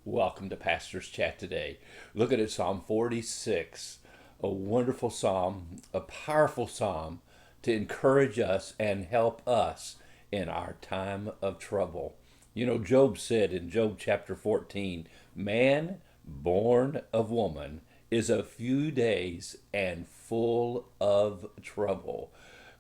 Welcome to Pastor's Chat today. Looking at Psalm 46, a wonderful psalm, a powerful psalm to encourage us and help us in our time of trouble. You know, Job said in Job chapter 14, man born of woman is a few days and full of trouble.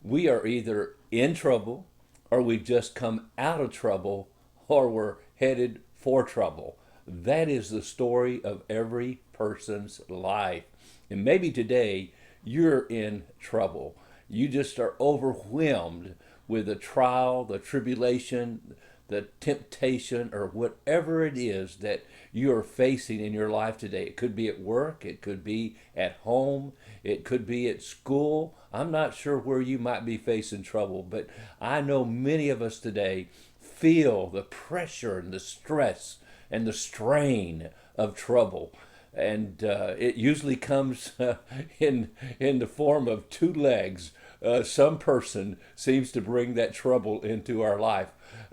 We are either in trouble or we've just come out of trouble or we're headed for trouble. That is the story of every person's life. And maybe today you're in trouble. You just are overwhelmed with the trial, the tribulation, the temptation, or whatever it is that you are facing in your life today. It could be at work, it could be at home, it could be at school. I'm not sure where you might be facing trouble, but I know many of us today feel the pressure and the stress and the strain of trouble. And it usually comes in the form of two legs. Some person seems to bring that trouble into our life,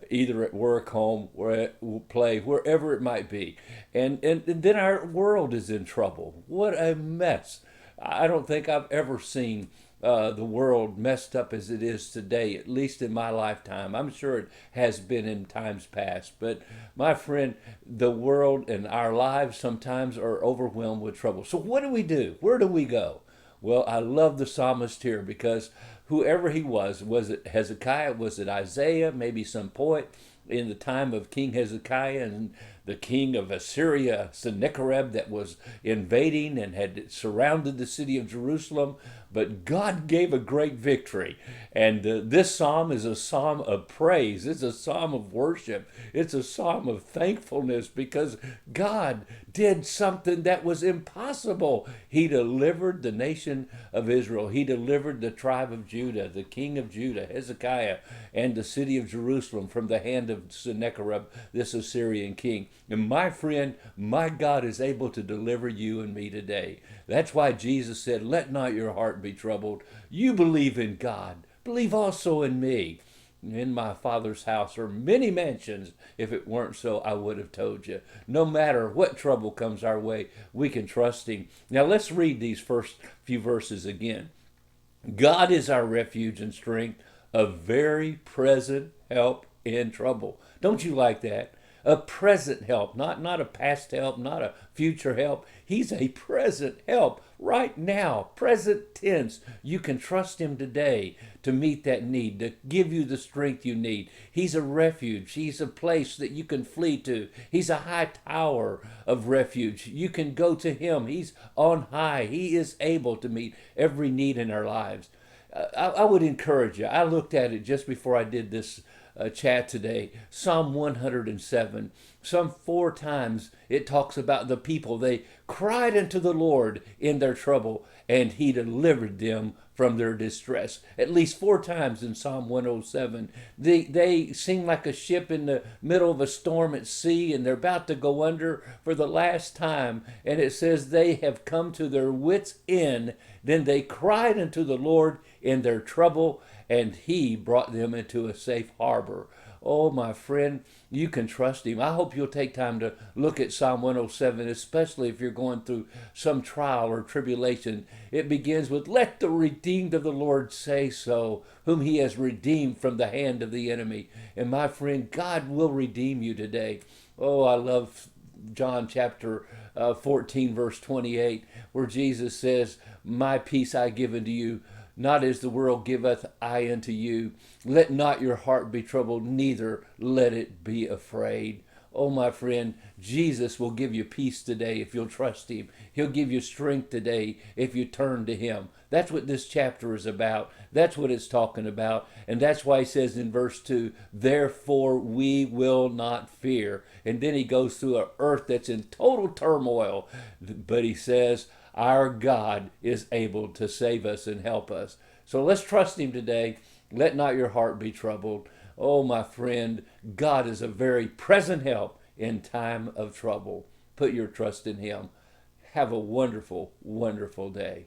either at work, home, or at play, wherever it might be. And then our world is in trouble. What a mess. I don't think I've ever seen the world messed up as it is today, at least in my lifetime. I'm sure it has been in times past. But my friend, the world and our lives sometimes are overwhelmed with trouble. So what do we do? Where do we go? Well, I love the psalmist here because whoever he was it Hezekiah, was it Isaiah, maybe some poet in the time of King Hezekiah and the king of Assyria, Sennacherib, that was invading and had surrounded the city of Jerusalem. But God gave a great victory. And this psalm is a psalm of praise. It's a psalm of worship. It's a psalm of thankfulness because God did something that was impossible. He delivered the nation of Israel. He delivered the tribe of Judah, the king of Judah, Hezekiah, and the city of Jerusalem from the hand of Sennacherib, this Assyrian king. And my friend, my God is able to deliver you and me today. That's why Jesus said, let not your heart be troubled. You believe in God. Believe also in me. In my Father's house are many mansions. If it weren't so, I would have told you. No matter what trouble comes our way, we can trust him. Now let's read these first few verses again. God is our refuge and strength, a very present help in trouble. Don't you like that? A present help, not a past help, not a future help. He's a present help right now, present tense. You can trust him today to meet that need, to give you the strength you need. He's a refuge. He's a place that you can flee to. He's a high tower of refuge. You can go to him. He's on high. He is able to meet every need in our lives. I would encourage you. I looked at it just before I did this chat today. Psalm 107. Some 4 times it talks about the people. They cried unto the Lord in their trouble, and he delivered them from their distress. At least 4 times in Psalm 107. They seem like a ship in the middle of a storm at sea, and they're about to go under for the last time. And it says they have come to their wits' end. Then they cried unto the Lord in their trouble, and he brought them into a safe harbor. Oh, my friend, you can trust him. I hope you'll take time to look at Psalm 107, especially if you're going through some trial or tribulation. It begins with, let the redeemed of the Lord say so, whom he has redeemed from the hand of the enemy. And my friend, God will redeem you today. Oh, I love John chapter 14, verse 28, where Jesus says, my peace I give unto you, not as the world giveth I unto you. Let not your heart be troubled, neither let it be afraid. Oh, my friend, Jesus will give you peace today if you'll trust him. He'll give you strength today if you turn to him. That's what this chapter is about. That's what it's talking about. And that's why he says in verse 2, therefore we will not fear. And then he goes through an earth that's in total turmoil. But he says, our God is able to save us and help us. So let's trust him today. Let not your heart be troubled. Oh, my friend, God is a very present help in time of trouble. Put your trust in him. Have a wonderful, wonderful day.